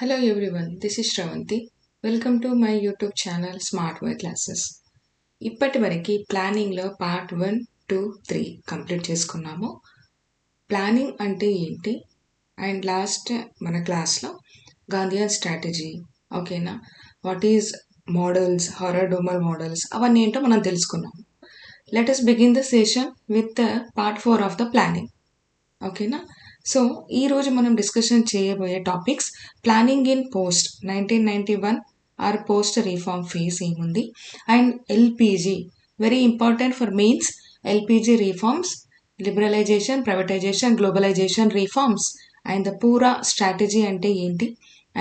Hello everyone, this is Shravanti. Welcome to my YouTube channel Smart Way Classes. ఇప్పటి వరకు ప్లానింగ్లో part 1, 2, 3 complete చేసుకున్నాము. Planning అంటే ఏంటి అండ్ లాస్ట్ మన క్లాస్లో గాంధీయన్ స్ట్రాటజీ ఓకేనా, వాట్ ఈజ్ మోడల్స్, హారడోమల్ మోడల్స్ అవన్నీ ఏంటో మనం తెలుసుకున్నాము. Let us begin the session with the part 4 of the planning. ఓకేనా. సో ఈరోజు మనం డిస్కషన్ చేయబోయే topics planning in post 1991 or post reform phase ఏముంది and LPG very important for mains. LPG reforms, liberalisation, privatisation, globalisation reforms and the పూరా strategy అంటే ఏంటి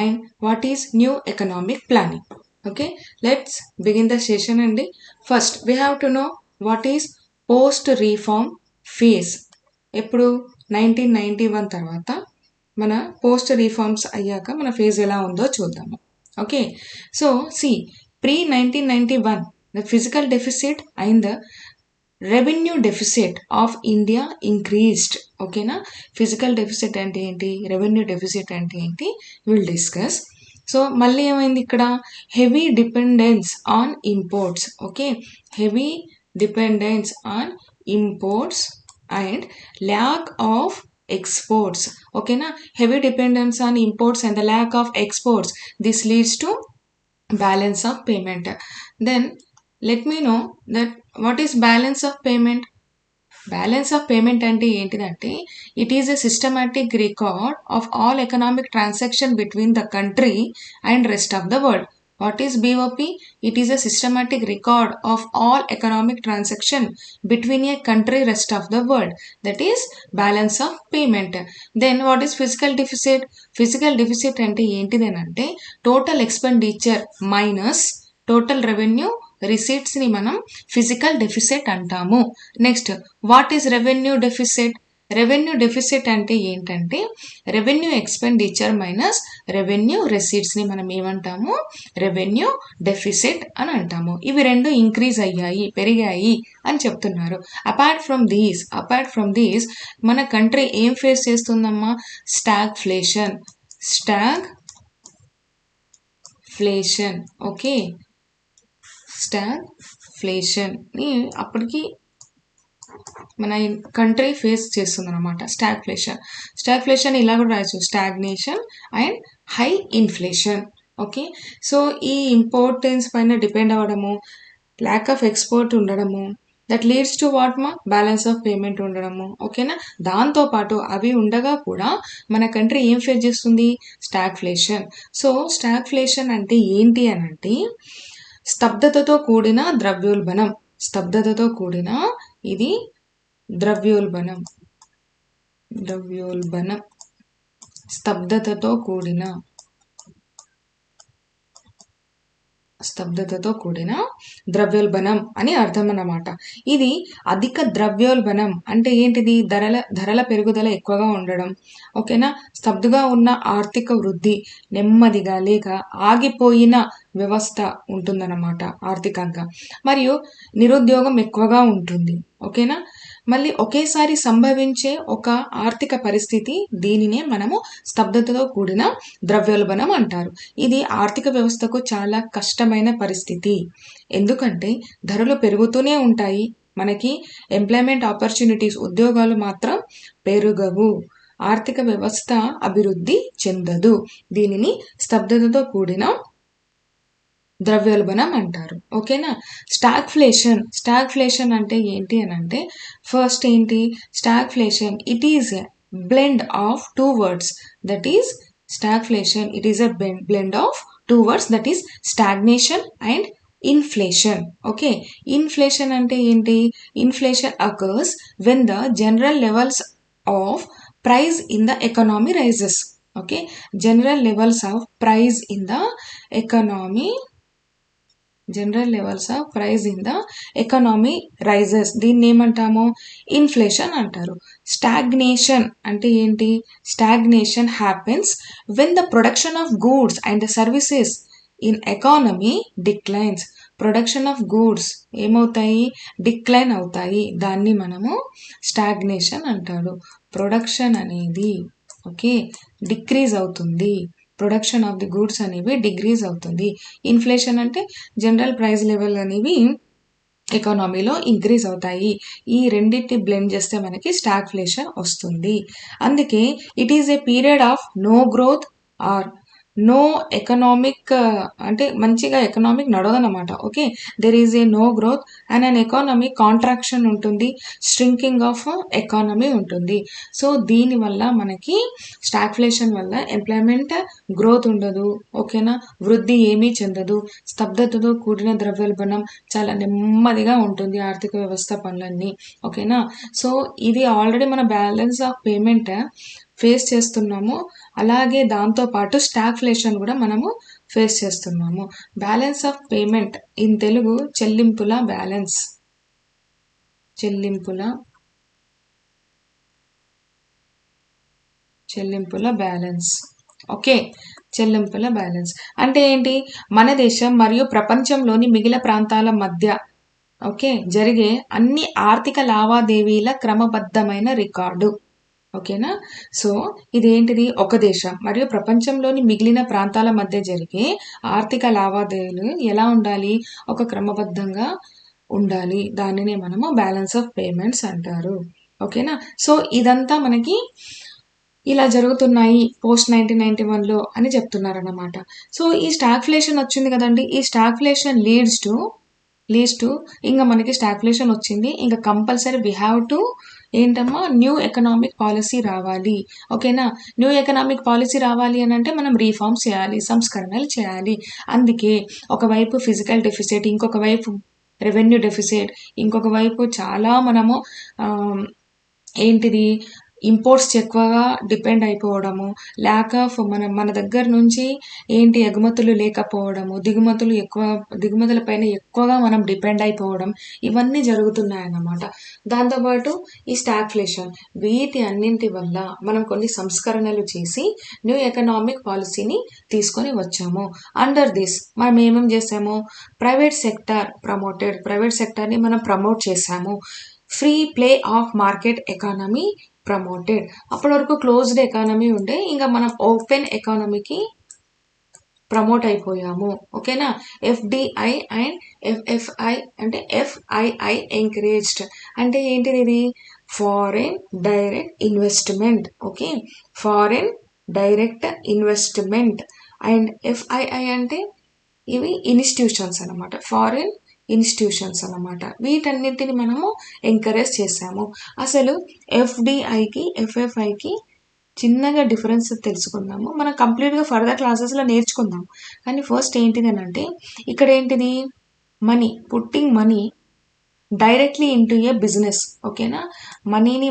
and what is new economic planning. Okay, let's begin the session అండి. First we have to know what is post reform phase. ఎప్పుడు 1991 తర్వాత మన post reforms అయ్యాక మన phase ఎలా ఉందో చూద్దాము. Okay, so see pre 1991 the physical deficit and the revenue deficit of India increased. ఓకేనా, ఫిజికల్ డెఫిసిట్ అంటే ఏంటి, రెవెన్యూ డెఫిసిట్ అంటే ఏంటి, విల్ డిస్కస్. సో మళ్ళీ ఏమైంది ఇక్కడ, heavy dependence on imports. Okay, heavy dependence on imports and lack of exports. Okay na, heavy dependence on imports and the lack of exports, this leads to balance of payment. Then let me know that what is balance of payment. Balance of payment అంటే ఏంటిదంటే it is a systematic record of all economic transaction between the country and rest of the world. What is BOP? It is a systematic record of all economic transaction between a country rest of the world. That is balance of payment. Then what is fiscal deficit? Fiscal deficit ante enti total expenditure minus total revenue receipts ni manam physical deficit antamu. Next, what is revenue deficit? Revenue deficit అంటే ఏంటంటే revenue expenditure minus revenue రెసీట్స్ని మనం ఏమంటాము, revenue deficit అని అంటాము. ఇవి రెండు increase అయ్యాయి, పెరిగాయి అని చెప్తున్నారు. అపార్ట్ ఫ్రమ్ దీస్ మన కంట్రీ ఏం ఫేస్ చేస్తుందమ్మా, స్టాగ్ఫ్లేషన్. ఓకే, స్టాగ్ఫ్లేషన్ని అప్పటికి మన కంట్రీ ఫేస్ చేస్తుంది అనమాట. స్టాగ్ఫ్లేషన్ ఇలా కూడా రాయచ్చు, stagnation and high inflation. Okay, so ఈ ఇంపార్టెన్స్ పైన డిపెండ్ అవ్వడము, ల్యాక్ ఆఫ్ ఎక్స్పోర్ట్ ఉండడము, దట్ లీడ్స్ టు వాట్ మా బ్యాలెన్స్ ఆఫ్ పేమెంట్ ఉండడము. ఓకేనా, దాంతోపాటు అవి ఉండగా కూడా మన కంట్రీ ఏం ఫేస్ చేస్తుంది, స్టాగ్ఫ్లేషన్. సో స్టాగ్ఫ్లేషన్ అంటే ఏంటి అని అంటే స్తబ్దతతో కూడిన ద్రవ్యోల్బణం. స్తబ్దతతో కూడిన ఇది ద్రవ్యోల్బణం. స్తబ్దతతో కూడిన ద్రవ్యోల్బణం అని అర్థం అన్నమాట. ఇది అధిక ద్రవ్యోల్బణం అంటే ఏంటిది, ధరల పెరుగుదల ఎక్కువగా ఉండడం. ఓకేనా, స్తబ్దుగా ఉన్న ఆర్థిక వృద్ధి, నెమ్మదిగా లేక ఆగిపోయిన వ్యవస్థ ఉంటుందన్నమాట ఆర్థికంగా, మరియు నిరుద్యోగం ఎక్కువగా ఉంటుంది. ఓకేనా, మళ్ళీ ఒకేసారి సంభవించే ఒక ఆర్థిక పరిస్థితి, దీనినే మనము స్తబ్దతతో కూడిన ద్రవ్యోల్బణం అంటారు. ఇది ఆర్థిక వ్యవస్థకు చాలా కష్టమైన పరిస్థితి. ఎందుకంటే ధరలు పెరుగుతూనే ఉంటాయి, మనకి ఎంప్లాయ్మెంట్ ఆపర్చునిటీస్, ఉద్యోగాలు మాత్రం పెరగవు, ఆర్థిక వ్యవస్థ అభివృద్ధి చెందదు. దీనిని స్తబ్దతతో కూడిన ద్రవ్యోల్బణం అంటారు. ఓకేనా, స్టాగ్ఫ్లేషన్ అంటే ఏంటి అని అంటే ఫస్ట్ ఏంటి, stagflation it is a blend of two words. That is stagflation, it is a blend of two words, that is stagnation and inflation. Okay, inflation అంటే ఏంటి, inflation occurs when the general levels of price in the economy rises. Okay, general levels of price in the economy rises, దీన్ని ఏమంటాము, inflation అంటారు. Stagnation అంటే ఏంటి, stagnation happens when the production of goods and the services in economy declines. Production of goods ఏమవుతాయి, decline అవుతాయి, దాన్ని మనము stagnation అంటారు. ప్రొడక్షన్ అనేది ఓకే డిక్రీజ్ అవుతుంది, ప్రొడక్షన్ ఆఫ్ ది గూడ్స్ అనేవి డిక్రీజ్ అవుతుంది. ఇన్ఫ్లేషన్ అంటే జనరల్ ప్రైస్ లెవెల్ అనేవి ఎకానమీలో ఇంక్రీజ్ అవుతాయి. ఈ రెండింటిని బ్లెండ్ చేస్తే మనకి స్టాగ్ఫ్లేషన్ వస్తుంది. అందుకే it is a period of no growth or no economic, అంటే మంచిగా ఎకనామిక్ నడవదన్నమాట. Okay, there is a no growth and an economy contraction ఉంటుంది, స్ట్రింకింగ్ ఆఫ్ ఎకానమీ ఉంటుంది. సో దీనివల్ల మనకి స్టాగ్ఫ్లేషన్ వల్ల ఎంప్లాయ్మెంట్ గ్రోత్ ఉండదు. ఓకేనా, వృద్ధి ఏమీ చెందదు, స్తబ్దతతో కూడిన ద్రవ్యోల్బణం, చాలా నెమ్మదిగా ఉంటుంది ఆర్థిక వ్యవస్థ పనులన్నీ. ఓకేనా, సో ఇది ఆల్రెడీ మన బ్యాలెన్స్ ఆఫ్ పేమెంట్ ఫేస్ చేస్తున్నాము. అలాగే దాంతోపాటు స్టాగ్ఫ్లేషన్ కూడా మనము ఫేస్ చేస్తున్నాము. Balance of payment in Telugu చెల్లింపుల బ్యాలెన్స్, చెల్లింపుల బ్యాలెన్స్. ఓకే, చెల్లింపుల బ్యాలెన్స్ అంటే ఏంటి? మన దేశం మరియు ప్రపంచంలోని మిగిలిన ప్రాంతాల మధ్య ఓకే జరిగే అన్ని ఆర్థిక లావాదేవీల క్రమబద్ధమైన రికార్డు. ఓకేనా, సో ఇదేంటిది? ఒక దేశం మరియు ప్రపంచంలోని మిగిలిన ప్రాంతాల మధ్య జరిగే ఆర్థిక లావాదేవీలు ఎలా ఉండాలి? ఒక క్రమబద్ధంగా ఉండాలి. దానినే మనము బ్యాలెన్స్ ఆఫ్ పేమెంట్స్ అంటారు. ఓకేనా, సో ఇదంతా మనకి ఇలా జరుగుతున్నాయి పోస్ట్ 1991లో అని చెప్తున్నారన్నమాట. సో ఈ స్టాగ్ఫ్లేషన్ వచ్చింది కదండి, ఈ స్టాగ్ఫ్లేషన్ లీడ్స్ టు ఇంకా మనకి స్టాగ్ఫ్లేషన్ వచ్చింది, ఇంకా కంపల్సరీ వీ హ్యావ్ టు ఏంటమ్మా న్యూ ఎకనామిక్ పాలసీ రావాలి. ఓకేనా, న్యూ ఎకనామిక్ పాలసీ రావాలి అని అంటే మనం రీఫార్మ్స్ చేయాలి, సంస్కరణలు చేయాలి. అందుకే ఒకవైపు ఫిజికల్ డెఫిసిట్, ఇంకొక వైపు రెవెన్యూ డెఫిసిట్, ఇంకొక వైపు చాలా మనము ఏంటిది ఇంపోర్ట్స్ ఎక్కువగా డిపెండ్ అయిపోవడము, ల్యాక్ ఆఫ్ మన దగ్గర నుంచి ఏంటి ఎగుమతులు లేకపోవడము, దిగుమతుల పైన ఎక్కువగా మనం డిపెండ్ అయిపోవడం, ఇవన్నీ జరుగుతున్నాయన్నమాట. దాంతోపాటు ఈ స్టాగ్ఫ్లేషన్, వీటి అన్నింటి వల్ల మనం కొన్ని సంస్కరణలు చేసి న్యూ ఎకనామిక్ పాలసీని తీసుకొని వచ్చాము. అండర్ దిస్ మనం ఏమేం చేసాము? ప్రైవేట్ సెక్టార్ని మనం ప్రమోట్ చేసాము. Free play of market economy promoted. అప్పటి వరకు క్లోజ్డ్ ఎకానమీ ఉండే, ఇంకా మనం ఓపెన్ ఎకానమీకి ప్రమోట్ అయిపోయాము. ఓకేనా, ఎఫ్డిఐ అండ్ ఎఫ్ఎఫ్ఐ అంటే ఎఫ్ఐఐ ఎంకరేజ్డ్ అంటే ఏంటిది? ఇది foreign direct investment. Okay, foreign direct investment. And FII అంటే ఇవి ఇన్స్టిట్యూషన్స్ అన్నమాట, ఫారెన్ ఇన్స్టిట్యూషన్స్ అన్నమాట. వీటన్నిటిని మనము ఎంకరేజ్ చేసాము. అసలు ఎఫ్డిఐకి ఎఫ్ఎఫ్ఐకి చిన్నగా డిఫరెన్స్ తెలుసుకుందాము. మనం కంప్లీట్గా ఫర్దర్ క్లాసెస్లో నేర్చుకుందాం. కానీ ఫస్ట్ ఏంటిది అని అంటే ఇక్కడ ఏంటిది? Money, putting money directly into a business. ఓకేనా, మనీని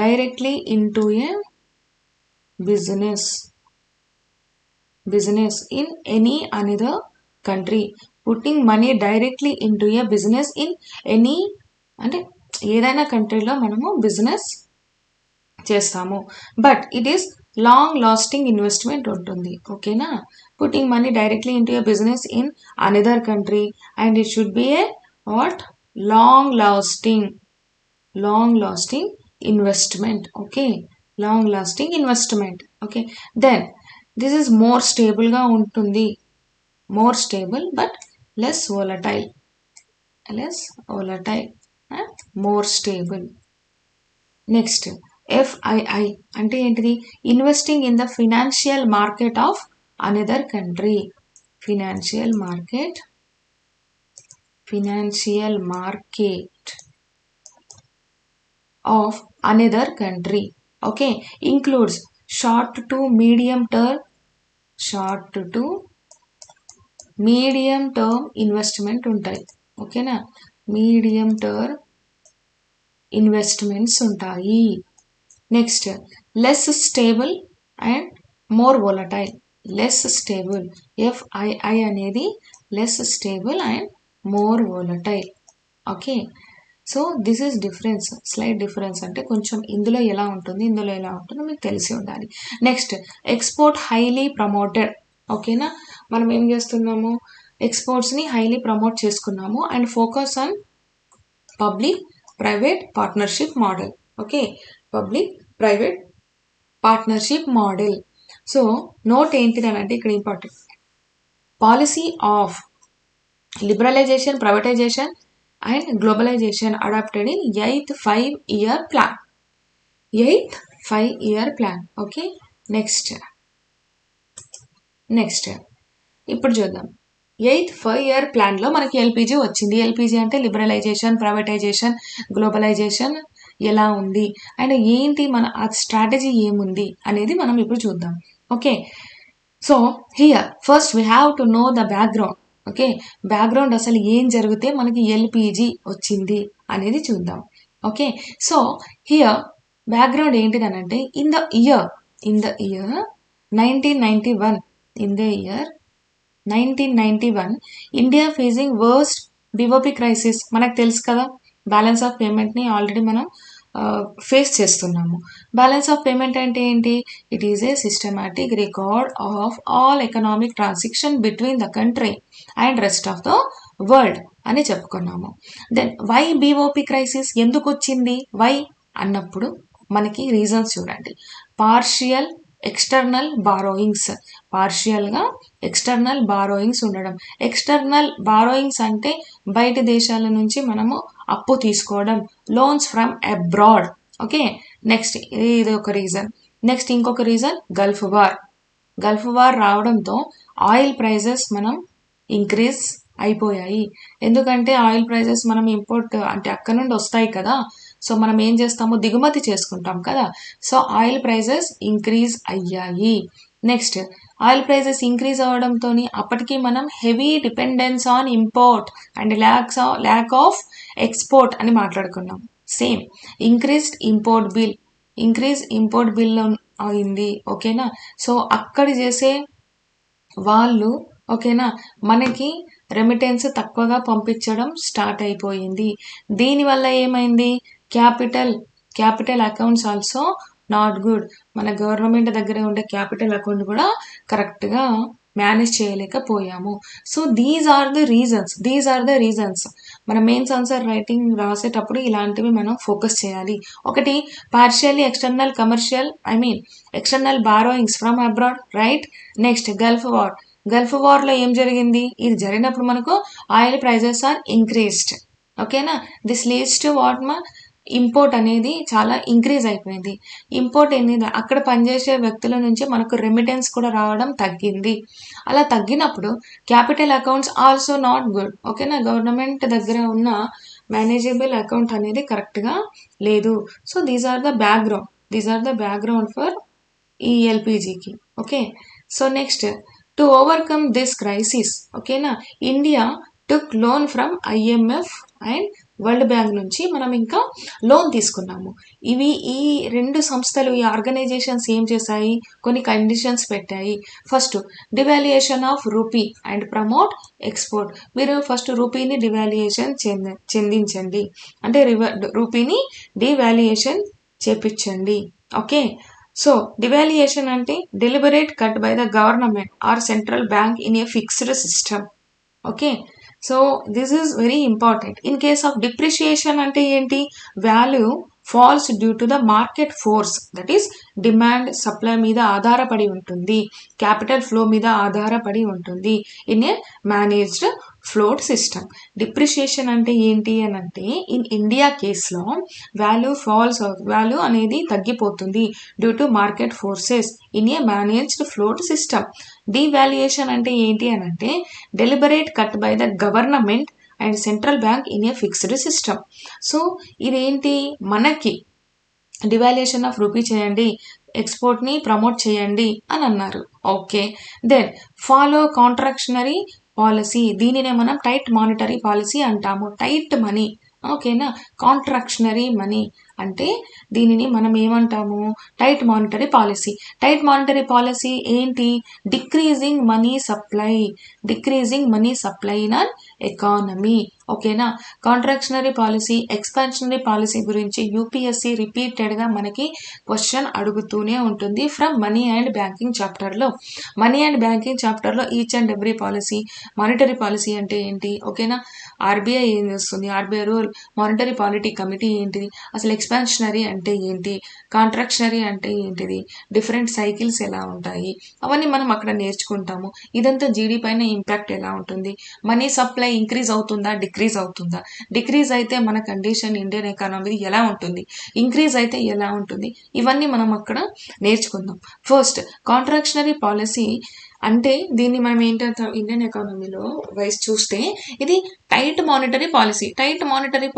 directly into a business in any another country. Putting money directly into a business in any అంటే ఏదైనా కంట్రీలో మనము బిజినెస్ చేస్తాము. But it is long lasting investment ఉంటుంది. ఓకేనా, putting money directly into a business in another country and it should be a what? Long lasting investment. Okay, long lasting investment. Okay, then this is more స్టేబుల్గా ఉంటుంది, more stable but less volatile, more stable. Next FII అంటే ఏంటిది? Investing in the financial market of another country. Financial market of another country. Okay, includes short to medium term investment ఉంటాయి. ఓకేనా, medium term investments ఉంటాయి. Next less stable and more volatile. Less stable, FII అనేది less stable and more volatile. Okay, so this is difference, slight difference అంటే కొంచెం ఇందులో ఎలా ఉంటుంది, ఇందులో ఎలా ఉంటుందో మీకు తెలిసి ఉండాలి. Next export highly promoted. ఓకేనా, మనం ఏం చేస్తున్నాము? ఎక్స్పోర్ట్స్ని హైలీ ప్రమోట్ చేసుకున్నాము and focus on public private partnership model. Okay, public private partnership model. So note ఏంటిది అని అంటే ఇక్కడ important, policy of liberalisation, privatisation and globalisation adopted in 8th 5-year plan. 8th 5-year plan. Okay, next ఇప్పుడు చూద్దాం. 8th 5-year ప్లాన్లో మనకి LPG వచ్చింది. LPG అంటే లిబరలైజేషన్, ప్రైవేటైజేషన్, గ్లోబలైజేషన్ ఎలా ఉంది అండ్ ఏంటి మన ఆ స్ట్రాటజీ ఏముంది అనేది మనం ఇప్పుడు చూద్దాం. Okay, so here first we have to know the background. Okay, background అసలు ఏం జరిగితే మనకి ఎల్పిజి వచ్చింది అనేది చూద్దాం. ఓకే, సో హియర్ బ్యాక్గ్రౌండ్ ఏంటిదనంటే in the year 1991, in the year 1991 India facing worst BOP crisis. మనకు తెలుసు కదా, బ్యాలెన్స్ ఆఫ్ పేమెంట్ని ఆల్రెడీ మనం ఫేస్ చేస్తున్నాము. బ్యాలెన్స్ ఆఫ్ పేమెంట్ అంటే ఏంటి? It is a systematic record of all economic transaction between the country and rest of the world అని చెప్పుకున్నాము. దెన్ వై బిఓపి క్రైసిస్ ఎందుకు వచ్చింది? వై అన్నప్పుడు మనకి రీజన్స్ చూడండి. పార్షియల్ ఎక్స్టర్నల్ బారోయింగ్స్, పార్షియల్గా ఎక్స్టర్నల్ బారోయింగ్స్ ఉండడం. ఎక్స్టర్నల్ బారోయింగ్స్ అంటే బయట దేశాల నుంచి మనము అప్పు తీసుకోవడం, loans from abroad. Okay, next ఇది ఒక రీజన్. నెక్స్ట్ ఇంకొక రీజన్ గల్ఫ్ వార్ రావడంతో ఆయిల్ ప్రైజెస్ మనం ఇంక్రీజ్ అయిపోయాయి. ఎందుకంటే ఆయిల్ ప్రైజెస్ మనం ఇంపోర్ట్ అంటే అక్కడ నుండి వస్తాయి కదా, సో మనం ఏం చేస్తాము, దిగుమతి చేసుకుంటాం కదా, సో ఆయిల్ ప్రైజెస్ ఇంక్రీజ్ అయ్యాయి. నెక్స్ట్ ఆయిల్ ప్రైజెస్ ఇంక్రీజ్ అవ్వడంతో అప్పటికి మనం heavy dependence on import and lack of export అని మాట్లాడుకున్నాం. సేమ్ ఇంక్రీజ్ ఇంపోర్ట్ బిల్ అయింది. ఓకేనా, సో అక్కడ చేసే వాళ్ళు ఓకేనా మనకి రెమిటెన్స్ తక్కువగా పంపించడం స్టార్ట్ అయిపోయింది. దీనివల్ల ఏమైంది, capital accounts also not good. మన గవర్నమెంట్ దగ్గర ఉండే క్యాపిటల్ అకౌంట్ కూడా కరెక్ట్గా మేనేజ్ చేయలేకపోయాము. So these are the reasons. మన మెయిన్స్ ఆన్సర్ రైటింగ్ రాసేటప్పుడు ఇలాంటివి మనం ఫోకస్ చేయాలి. ఒకటి, partially external borrowings from abroad, right. Next Gulf వార్లో ఏం జరిగింది, ఇది జరిగినప్పుడు మనకు ఆయిల్ ప్రైజెస్ ఆర్ ఇంక్రీజ్డ్. ఓకేనా, this leads to what import అనేది చాలా ఇంక్రీజ్ అయిపోయింది. ఇంపోర్ట్ అనేది అక్కడ పనిచేసే వ్యక్తుల నుంచి మనకు రెమిటెన్స్ కూడా రావడం తగ్గింది. అలా తగ్గినప్పుడు capital accounts also not good. ఓకేనా, గవర్నమెంట్ దగ్గర ఉన్న మేనేజబుల్ అకౌంట్ అనేది కరెక్ట్గా లేదు. So these are the background for ఈ ఎల్పిజికి. Okay, so next to overcome this crisis, ఓకేనా, India took loan from IMF and world bank నుంచి మనం ఇంకా లోన్ తీసుకున్నాము. ఈ రెండు సంస్థలు, ఈ ఆర్గనైజేషన్స్ ఏం చేశాయి, కొన్ని కండిషన్స్ పెట్టాయి. First, devaluation of rupee and promote export. మీరు ఫస్ట్ రూపీని డివాల్యుయేషన్ చెందించండి, అంటే రూపీని డివాల్యుయేషన్ చేపించండి. ఓకే, సో డివాల్యుయేషన్ అంటే deliberate cut by the government or central bank in a fixed system. Okay, so this is very important. In case of depreciation అంటే ఏంటి, value falls due to the market force, that is demand supply మీద ఆధారపడి ఉంటుంది, capital flow మీద ఆధారపడి ఉంటుంది in a managed float system. Depreciation అంటే ఏంటి అని అంటే ఇన్ ఇండియా కేసులో వాల్యూ అనేది తగ్గిపోతుంది due to market forces in a managed float system. Devaluation అంటే ఏంటి అని అంటే deliberate cut by the government and central bank in a fixed system. So ఇదేంటి, మనకి డివాల్యుయేషన్ ఆఫ్ రూపీ చేయండి, ఎక్స్పోర్ట్ని ప్రమోట్ చేయండి అని అన్నారు. Okay, then follow contractionary policy. దీనినే మనం టైట్ మానిటరీ పాలసీ అంటాము. టైట్ మనీ, ఓకేనా, కాంట్రాక్షనరీ మనీ అంటే దీనిని మనం ఏమంటాము, టైట్ మానిటరీ పాలసీ ఏంటి, decreasing money supply in an economy. ఓకేనా, కాంట్రాక్షనరీ పాలసీ, ఎక్స్పాన్షనరీ పాలసీ గురించి యూపీఎస్సీ రిపీటెడ్గా మనకి క్వశ్చన్ అడుగుతూనే ఉంటుంది ఫ్రమ్ మనీ అండ్ బ్యాంకింగ్ చాప్టర్లో each and every policy. Monetary policy అంటే ఏంటి, ఓకేనా, ఆర్బీఐ ఏం చేస్తుంది, RBI rule, monetary polity committee ఏంటిది, అసలు ఎక్స్పాన్షనరీ అంటే ఏంటి, కాంట్రాక్షనరీ అంటే ఏంటిది, డిఫరెంట్ సైకిల్స్ ఎలా ఉంటాయి, అవన్నీ మనం అక్కడ నేర్చుకుంటాము. ఇదంతా జీడీ పైన ఇంపాక్ట్ ఎలా ఉంటుంది, మనీ సప్లై ఇంక్రీజ్ అవుతుందా డిక్రీజ్ అవుతుందా, డిక్రీజ్ అయితే మన కండిషన్ ఇండియన్ ఎకానమీ ఎలా ఉంటుంది, ఇంక్రీజ్ అయితే ఎలా ఉంటుంది, ఇవన్నీ మనం అక్కడ నేర్చుకుందాం. ఫస్ట్ కాంట్రాక్షనరీ పాలసీ అంటే దీన్ని మనం ఏంటంటే ఇండియన్ ఎకానమీలో వైజ్ చూస్తే ఇది టైట్ మానిటరీ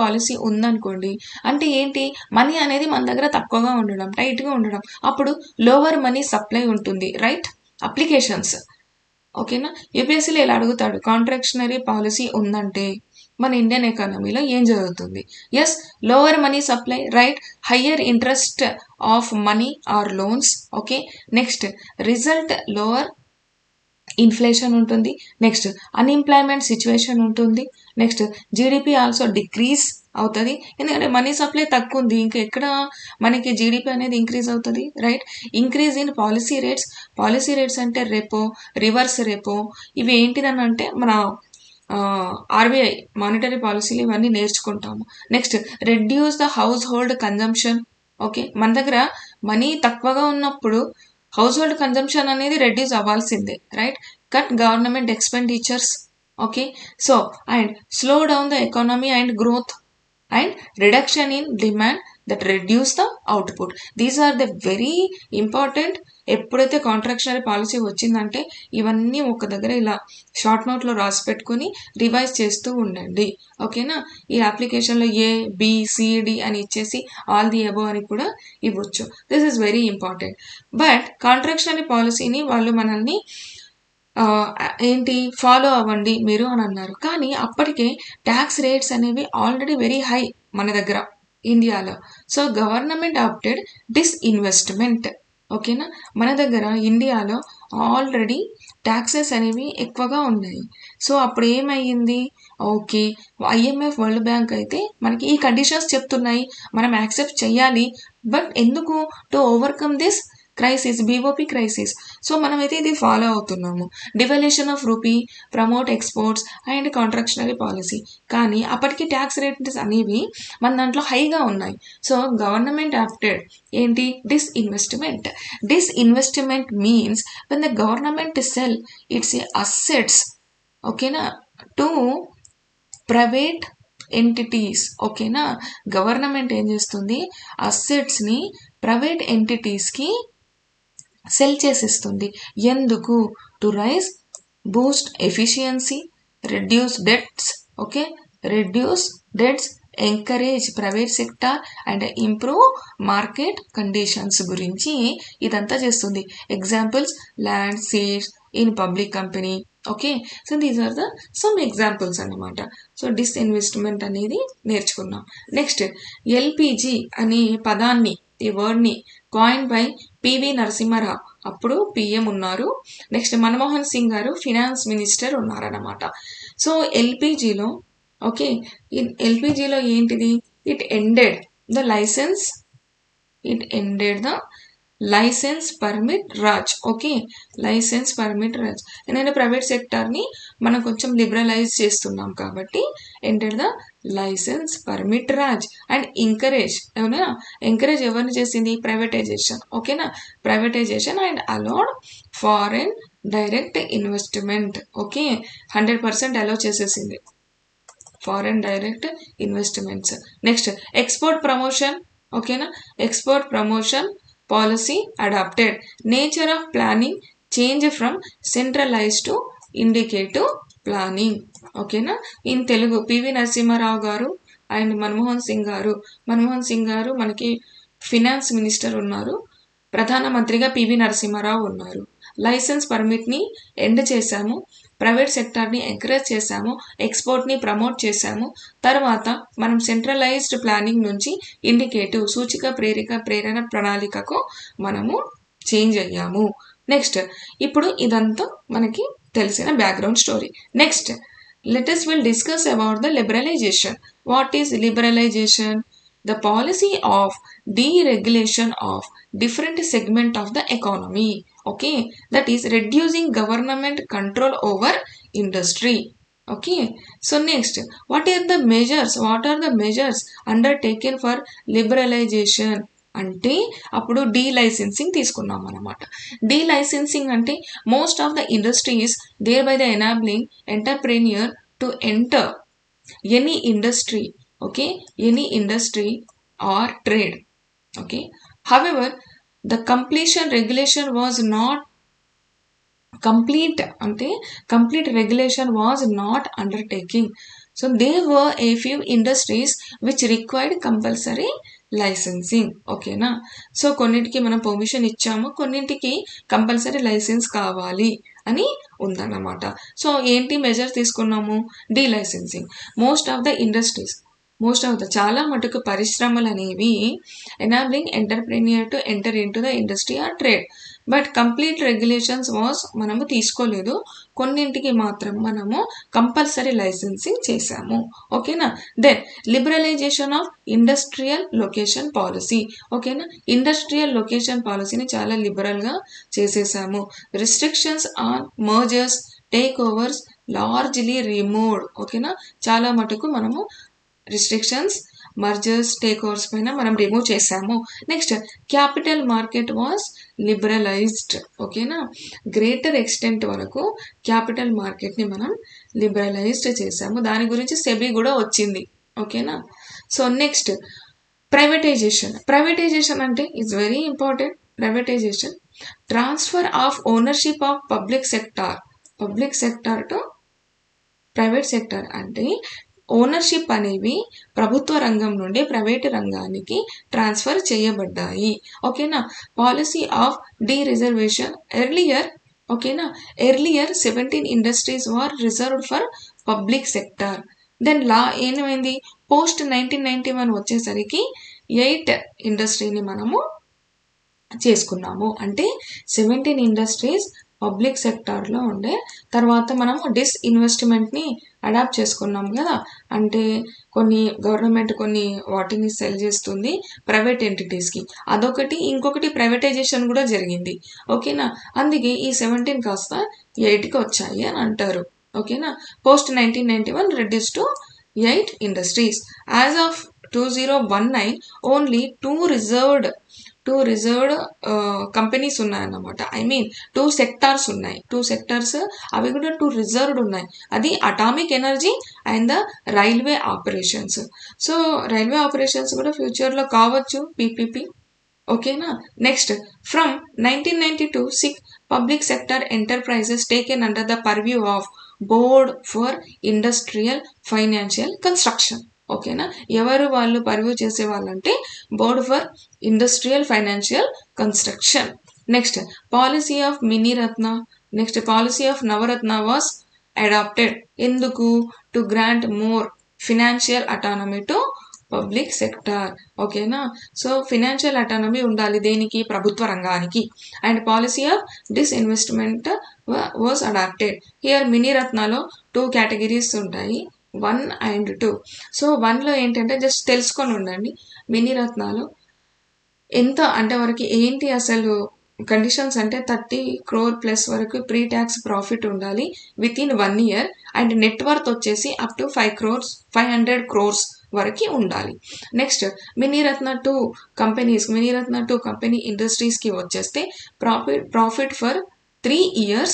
పాలసీ ఉందనుకోండి, అంటే ఏంటి, మనీ అనేది మన దగ్గర తక్కువగా ఉండడం, టైట్గా ఉండడం, అప్పుడు లోవర్ మనీ సప్లై ఉంటుంది, రైట్, అప్లికేషన్స్. ఓకేనా, యూపీఎస్సీలో ఇలా అడుగుతాడు, కాంట్రాక్షనరీ పాలసీ ఉందంటే మన ఇండియన్ ఎకానమీలో ఏం జరుగుతుంది. Yes, lower money supply, right, higher interest of money or loans. Okay, next result lower inflation ఉంటుంది, నెక్స్ట్ అన్ఎంప్లాయ్మెంట్ సిచ్యువేషన్ ఉంటుంది, నెక్స్ట్ జీడిపి ఆల్సో డిక్రీజ్ అవుతుంది, ఎందుకంటే మనీ సప్లై తక్కువ ఉంది, ఇంకా ఎక్కడ మనకి జీడిపి అనేది ఇంక్రీజ్ అవుతుంది, right. Increase in policy rates అంటే రెపో, రివర్స్ రెపో, ఇవి ఏంటిదని అంటే మన ఆర్బీఐ మానిటరీ పాలసీలు ఇవన్నీ నేర్చుకుంటాము. Next reduce the household consumption. Okay, మన దగ్గర మనీ తక్కువగా ఉన్నప్పుడు హౌస్ హోల్డ్ కన్జంప్షన్ అనేది రెడ్యూస్ అవ్వాల్సిందే, right. Cut government expenditures. Okay, so and slow down the economy and growth and reduction in demand that reduce the output. These are the very important. ఎప్పుడైతే contractionary policy వచ్చిందంటే ఇవన్నీ ఒక దగ్గర ఇలా short నోట్లో రాసి పెట్టుకుని రివైజ్ చేస్తూ ఉండండి. ఓకేనా, ఈ అప్లికేషన్లో ABCD అని ఇచ్చేసి ఆల్ ది అబోవ్ అని కూడా ఇవ్వచ్చు. This is very important. But contractionary పాలసీని వాళ్ళు మనల్ని ఏంటి ఫాలో అవ్వండి మీరు అని అన్నారు, కానీ అప్పటికే ట్యాక్స్ రేట్స్ అనేవి ఆల్రెడీ వెరీ హై మన దగ్గర ఇండియాలో. So government opted disinvestment. ఓకేనా, మన దగ్గర ఇండియాలో ఆల్రెడీ ట్యాక్సెస్ అనేవి ఎక్కువగా ఉన్నాయి. సో అప్పుడు ఏమయ్యింది, ఓకే, IMF వరల్డ్ బ్యాంక్ అయితే మనకి ఈ కండిషన్స్ చెప్తున్నాయి, మనం యాక్సెప్ట్ చేయాలి, బట్ ఎందుకు, to overcome this crisis, BOP crisis. So మనమైతే ఇది ఫాలో అవుతున్నాము, devaluation of rupee, promote exports and contractionary policy. కానీ అప్పటికి ట్యాక్స్ రేట్స్ అనేవి మన దాంట్లో హైగా ఉన్నాయి. సో గవర్నమెంట్ ఆప్టెడ్ ఏంటి, disinvestment means when the government sell its assets, ఓకేనా, టు ప్రైవేట్ ఎంటిటీస్. ఓకేనా, గవర్నమెంట్ ఏం చేస్తుంది, అసెట్స్ని ప్రైవేట్ ఎంటిటీస్కి సెల్ చేసిస్తుంది. ఎందుకు, to raise, boost efficiency, reduce debts. Okay, reduce debts, encourage private sector and improve market conditions గురించి ఇదంతా చేస్తుంది. Examples, land sales in public company. Okay, so these are the some examples అన్నమాట. సో disinvestment అనేది నేర్చుకున్నాం. Next LPG అనే పదాన్ని, ఈ వర్డ్ని కాయిన్ బై PV నరసింహారావు, అప్పుడు PM ఉన్నారు. నెక్స్ట్ మన్మోహన్ సింగ్ గారు ఫినాన్స్ మినిస్టర్ ఉన్నారన్నమాట. సో LPGలో, ఓకే, LPGలో ఏంటిది, it ended the licence permit Raj. Okay, licence permit Raj, ఎందుకంటే ప్రైవేట్ సెక్టార్ని మనం కొంచెం లిబరలైజ్ చేస్తున్నాం కాబట్టి ended the licence permit Raj and encourage ఎవరిని చేసింది, ప్రైవేటైజేషన్. ఓకేనా, privatisation and allowed foreign direct investment. Okay, 100% allow చేసేసింది foreign direct investments. Next export promotion. ఓకేనా, export promotion policy adopted, nature of planning change from centralise to indicative planning. ఓకేనా, in Telugu PV Narasimha Rao garu and Manmohan Singh గారు మనకి finance minister ఉన్నారు, ప్రధానమంత్రిగా PV Narasimha Rao ఉన్నారు. Licence పర్మిట్ని end చేశాము, private సెక్టార్ని encourage చేశాము, ఎక్స్పోర్ట్ని ప్రమోట్ చేశాము. తర్వాత మనం సెంట్రలైజ్డ్ ప్లానింగ్ నుంచి ఇండికేటివ్, సూచిక ప్రేరణ ప్రణాళికకు మనము చేంజ్ అయ్యాము. నెక్స్ట్ ఇప్పుడు ఇదంతా మనకి తెలిసిన background story. Next let us discuss about the liberalization. What is liberalization? The policy of deregulation of different segment of the economy. Okay, that is reducing government control over industry. Okay, so next, what are the measures undertaken for liberalization? అంటే అప్పుడు డీలైసెన్సింగ్ తీసుకున్నాం అనమాట. Delicensing అంటే most of the industries thereby the enabling entrepreneur to enter any industry, okay, any industry or trade. Okay, however the completion regulation was not complete regulation was not undertaking. So there were a few industries which required compulsory licensing. ఓకేనా, so కొన్నిటికి మనం permission ఇచ్చాము, కొన్నింటికి compulsory licence కావాలి అని ఉందన్నమాట. So ఏంటి measure తీసుకున్నాము? డీలైసెన్సింగ్. మోస్ట్ ఆఫ్ ద చాలా మటుకు పరిశ్రమలు అనేవి enabling entrepreneur to enter into the industry or trade. But complete regulations మనము తీసుకోలేదు, కొన్నింటికి మాత్రం మనము కంపల్సరీ లైసెన్సింగ్ చేశాము. ఓకేనా. Then liberalisation of industrial location policy. ఓకేనా, ఇండస్ట్రియల్ లొకేషన్ పాలసీని చాలా లిబరల్గా చేసేసాము. Restrictions on mergers, takeovers largely removed. ఓకేనా, చాలా మటుకు మనము రిస్ట్రిక్షన్స్, మర్జర్స్, టేక్ ఓవర్స్ పైన మనం రిమూవ్ చేసాము. Next, capital market was liberalised. ఓకేనా, గ్రేటర్ ఎక్స్టెంట్ వరకు క్యాపిటల్ మార్కెట్ని మనం లిబరలైజ్డ్ చేసాము. దాని గురించి సెబీ కూడా వచ్చింది. ఓకేనా. సో నెక్స్ట్, ప్రైవేటైజేషన్ అంటే it's very important. Privatisation, transfer of ownership of public sector to private sector. అంటే ఓనర్షిప్ అనేవి ప్రభుత్వ రంగం నుండి ప్రైవేటు రంగానికి ట్రాన్స్ఫర్ చేయబడ్డాయి. ఓకేనా. Policy of dereservation. Earlier 17 industries were reserved for public sector. Then లా ఏమైంది? పోస్ట్ 1991 వచ్చేసరికి 8 ఇండస్ట్రీని మనము చేసుకున్నాము. అంటే 17 ఇండస్ట్రీస్ పబ్లిక్ సెక్టార్లో ఉండే, తర్వాత మనము డిస్ఇన్వెస్ట్మెంట్ని అడాప్ట్ చేసుకున్నాం కదా. అంటే గవర్నమెంట్ కొన్ని వాటిని సెల్ చేస్తుంది ప్రైవేట్ ఎంటిటీస్కి, అదొకటి. ఇంకొకటి ప్రైవేటైజేషన్ కూడా జరిగింది. ఓకేనా, అందుకే ఈ 17 కాస్త 8కి వచ్చాయి అని అంటారు. ఓకేనా. Post 1991 reduce to 8 industries. As of 2019 only two reserved companies ఉన్నాయన్నమాట. ఐ మీన్ 2 సెక్టార్స్ ఉన్నాయి. 2 సెక్టార్స్, అవి కూడా 2 రిజర్వ్డ్ ఉన్నాయి. అది atomic energy and the railway operations. So railway operations కూడా ఫ్యూచర్లో కావచ్చు, పీపీపీ. ఓకేనా. Next, from 1992 6 public sector enterprises taken under the purview of board for industrial financial construction. ఓకేనా, ఎవరు వాళ్ళు పర్వ్యూ చేసే వాళ్ళంటే board for industrial financial construction. Next, policy of Miniratna. Next, policy of Navratna was adopted. ఎందుకు? To grant more financial autonomy to public sector. ఓకేనా, so financial autonomy ఉండాలి దేనికి? ప్రభుత్వ రంగానికి. And policy of disinvestment was adopted. Here మినీరత్నలో 2 categories ఉంటాయి, 1 and 2. So 1లో ఏంటంటే just తెలుసుకొని ఉండండి. మినీరత్నాలు ఎంత అంటే వరకు ఏంటి అసలు కండిషన్స్ అంటే 30 crore ప్లస్ వరకు ప్రీ ట్యాక్స్ ప్రాఫిట్ ఉండాలి with in 1 year. And net worth వచ్చేసి అప్ టు 500 crores వరకు ఉండాలి. నెక్స్ట్, మినీరత్న 2 కంపెనీ ఇండస్ట్రీస్కి వచ్చేస్తే ప్రాఫిట్ ఫర్ 3 years.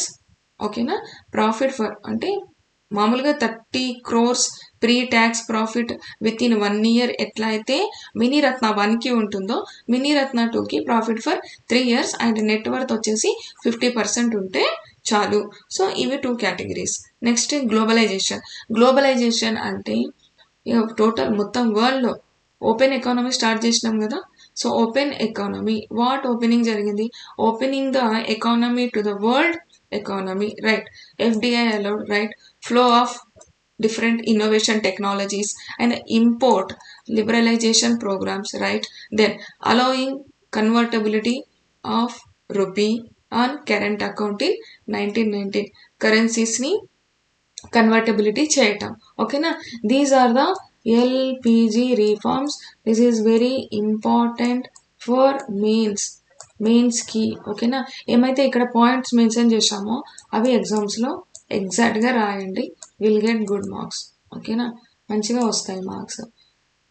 ఓకేనా, ప్రాఫిట్ ఫర్ అంటే మామూలుగా 30 crores pre tax profit with in 1 year ఎట్లా అయితే మినీరత్న 1కి ఉంటుందో, మినీరత్న 2కి profit for 3 years and net worth వచ్చేసి 50% ఉంటే చాలు. సో ఇవి 2 కేటగిరీస్. నెక్స్ట్, గ్లోబలైజేషన్ అంటే టోటల్ మొత్తం వరల్డ్లో ఓపెన్ ఎకానమీ స్టార్ట్ చేసినాం కదా. So open economy, what opening జరిగింది? Opening the economy to the world economy, right? FDI allowed, right? Flow of different innovation technologies and import liberalization programs, right? Then allowing convertibility of rupee on current account in 1919 currencies ni convertibility చేయటం. ఓకేనా, these are the LPG reforms. This is very important for మెయిన్స్కి. ఓకేనా, ఏమైతే ఇక్కడ points mention చేశామో అవి ఎగ్జామ్స్లో ఎగ్జాక్ట్గా రాయండి, విల్ గెట్ గుడ్ మార్క్స్. ఓకేనా, మంచిగా వస్తాయి మార్క్స్.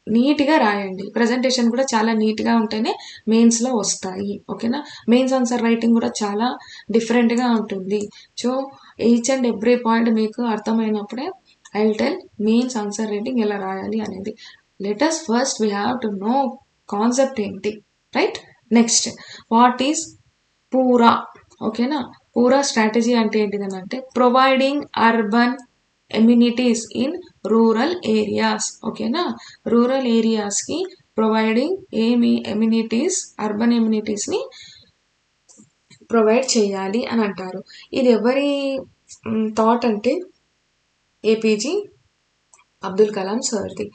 నీట్గా రాయండి, ప్రజెంటేషన్ కూడా చాలా నీట్గా ఉంటేనే మెయిన్స్లో వస్తాయి. ఓకేనా, మెయిన్స్ ఆన్సర్ రైటింగ్ కూడా చాలా డిఫరెంట్గా ఉంటుంది. So each and every point మీకు అర్థమైనప్పుడే I will tell mains answer writing ఎలా రాయాలి అనేది. Let's first we have to know concept ఏంటి, right? Next, what is PURA? ఓకేనా, పూరా స్ట్రాటజీ అంటే ఏంటిదని అంటే providing urban amenities in rural areas. ఓకేనా, రూరల్ ఏరియాస్కి ప్రొవైడింగ్ ఏమి ఎమ్యూనిటీస్, అర్బన్ ఎమ్యూనిటీస్ని ప్రొవైడ్ చేయాలి అని అంటారు. ఇది ఎవరి థాట్ అంటే ఏపీజే అబ్దుల్ కలాం సార్ది.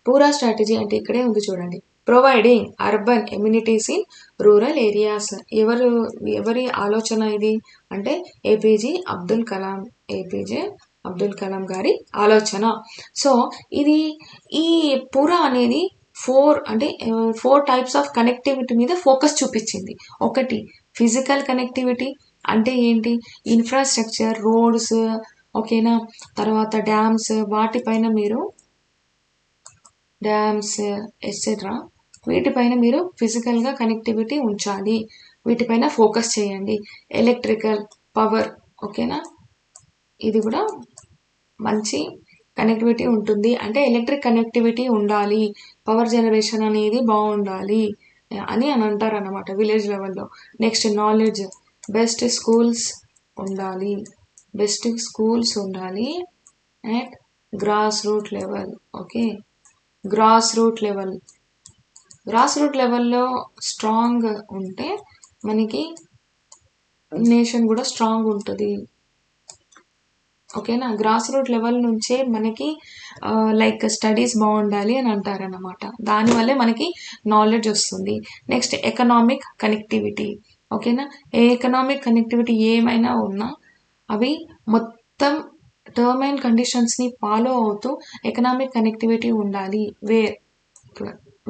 పూరా స్ట్రాటజీ అంటే ఇక్కడే ఉంది చూడండి, providing urban amenities in rural areas. ఎవరి ఆలోచన ఇది అంటే ఏపీజే అబ్దుల్ కలాం గారి ఆలోచన. సో ఇది ఈ పూరా అనేది ఫోర్ టైప్స్ ఆఫ్ కనెక్టివిటీ మీద ఫోకస్ చూపించింది. ఒకటి ఫిజికల్ కనెక్టివిటీ అంటే ఏంటి, ఇన్ఫ్రాస్ట్రక్చర్, రోడ్స్, ఓకేనా, తర్వాత డ్యామ్స్, వాటిపైన మీరు డ్యామ్స్ ఎట్సెట్రా వీటిపైన మీరు ఫిజికల్గా కనెక్టివిటీ ఉంచాలి, వీటిపైన ఫోకస్ చేయండి. ఎలక్ట్రికల్ పవర్, ఓకేనా, ఇది కూడా మంచి కనెక్టివిటీ ఉంటుంది, అంటే ఎలక్ట్రిక్ కనెక్టివిటీ ఉండాలి, పవర్ జనరేషన్ అనేది బాగుండాలి అని అంటారు అన్నమాట విలేజ్ లెవెల్లో. నెక్స్ట్ నాలెడ్జ్, బెస్ట్ స్కూల్స్ ఉండాలి at grass root level. Okay, grass root లెవెల్లో స్ట్రాంగ్ ఉంటే మనకి నేషన్ కూడా స్ట్రాంగ్ ఉంటుంది. ఓకేనా, గ్రాస్ రూట్ లెవెల్ నుంచే మనకి లైక్ స్టడీస్ బాగుండాలి అని అంటారన్నమాట, దానివల్లే మనకి నాలెడ్జ్ వస్తుంది. Next economic connectivity. ఓకేనా, ఎకనామిక్ కనెక్టివిటీ ఏమైనా ఉన్నా అవి మొత్తం టర్మ్ అండ్ కండిషన్స్ని ఫాలో అవుతూ ఎకనామిక్ కనెక్టివిటీ ఉండాలి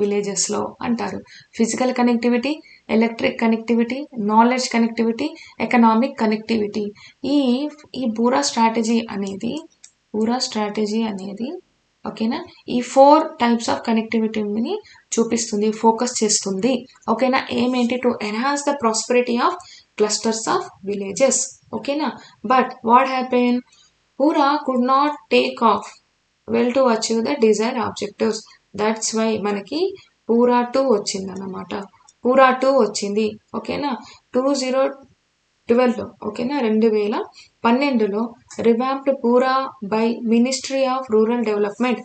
విలేజెస్లో అంటారు. Physical connectivity, electric connectivity, knowledge connectivity, economic connectivity. ఈ పూరా స్ట్రాటజీ అనేది ఓకేనా ఈ 4 టైప్స్ ఆఫ్ కనెక్టివిటీని చూపిస్తుంది, ఫోకస్ చేస్తుంది. ఓకేనా, ఏమేంటి to enhance the prosperity of clusters of villages. ఓకేనా, but what happen, PURA could not take off well to achieve the desire objectives. That's why మనకి పూరా 2 వచ్చిందన్నమాట. పూరా 2 వచ్చింది. ఓకేనా, 2012లో, ఓకేనా 2012లో రివాంప్డ్ పూరా by ministry of rural development.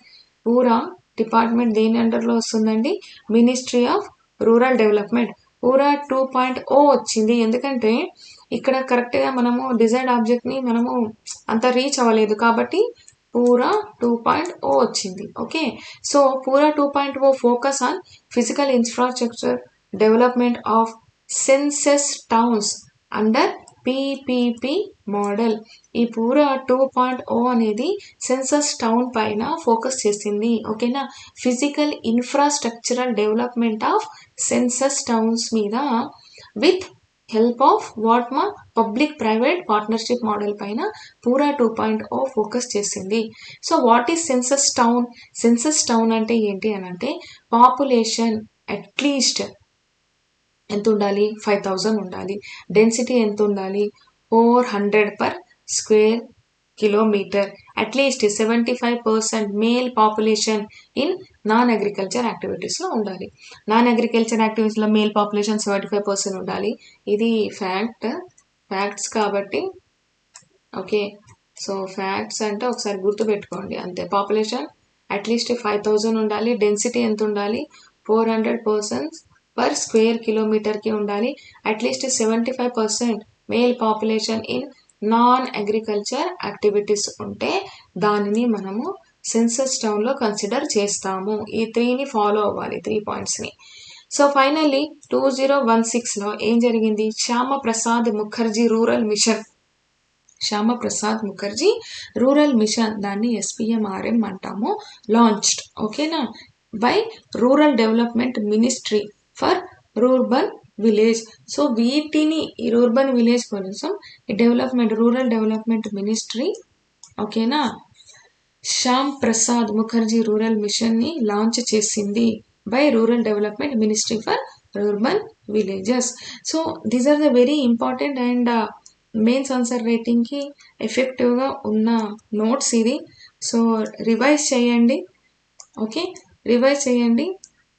పూరా department దేని అండర్లో వస్తుందండి, మినిస్ట్రీ ఆఫ్ రూరల్ డెవలప్మెంట్. పూరా 2.0 వచ్చింది, ఎందుకంటే ఇక్కడ కరెక్ట్గా మనము డిజైర్డ్ ఆబ్జెక్ట్ని మనము అంత రీచ్ అవ్వలేదు కాబట్టి పూరా 2.0 వచ్చింది. ఓకే, సో పూరా 2.0 focus on physical infrastructure development of census towns under PPP model. ఈ పూరా 2.0 అనేది సెన్సస్ టౌన్ పైన ఫోకస్ చేసింది. ఓకేనా, physical infrastructural development of census towns మీద with help of public private partnership model పైన పూరా 2.0 ఫోకస్ చేసింది. So what is census town? Census town అంటే ఏంటి అని అంటే పాపులేషన్ అట్లీస్ట్ ఎంత ఉండాలి, 5,000 ఉండాలి. డెన్సిటీ ఎంత ఉండాలి, 400 per square kilometer. At least 75% male population in non agriculture యాక్టివిటీస్లో ఉండాలి. నాన్ అగ్రికల్చర్ యాక్టివిటీస్లో మేల్ పాపులేషన్ 75% ఉండాలి. ఇది ఫ్యాక్ట్స్ కాబట్టి ఓకే, సో ఫ్యాక్ట్స్ అంటే ఒకసారి గుర్తుపెట్టుకోండి అంతే. పాపులేషన్ అట్లీస్ట్ 5,000 ఉండాలి. డెన్సిటీ ఎంత ఉండాలి, 400 persons per square kilometerకి ఉండాలి. At least 75% male population in non agriculture activities ఉంటే దానిని మనము సెన్సస్ టౌన్లో కన్సిడర్ చేస్తాము. ఈ 3ని ఫాలో అవ్వాలి, 3 పాయింట్స్ని. సో ఫైనల్లీ 2016లో ఏం జరిగింది, శ్యామప్రసాద్ ముఖర్జీ రూరల్ మిషన్, దాన్ని SPMRM అంటాము, లాంచ్డ్. ఓకేనా, by rural development ministry for rurban village. So వీటిని ఈ రూర్బన్ విలేజ్ కోసం రూరల్ డెవలప్మెంట్ మినిస్ట్రీ ఓకేనా శ్యామ్ ప్రసాద్ ముఖర్జీ రూరల్ మిషన్ని లాంచ్ చేసింది by rural development ministry for rurban villages. So these are the very important and mains answer రైటింగ్కి ఎఫెక్టివ్గా ఉన్న notes ఇది. సో రివైజ్ చేయండి. ఓకే, రివైజ్ చేయండి.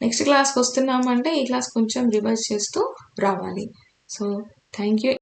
నెక్స్ట్ క్లాస్కి వస్తున్నామంటే ఈ క్లాస్ కొంచెం రివైజ్ చేస్తూ రావాలి. So thank you.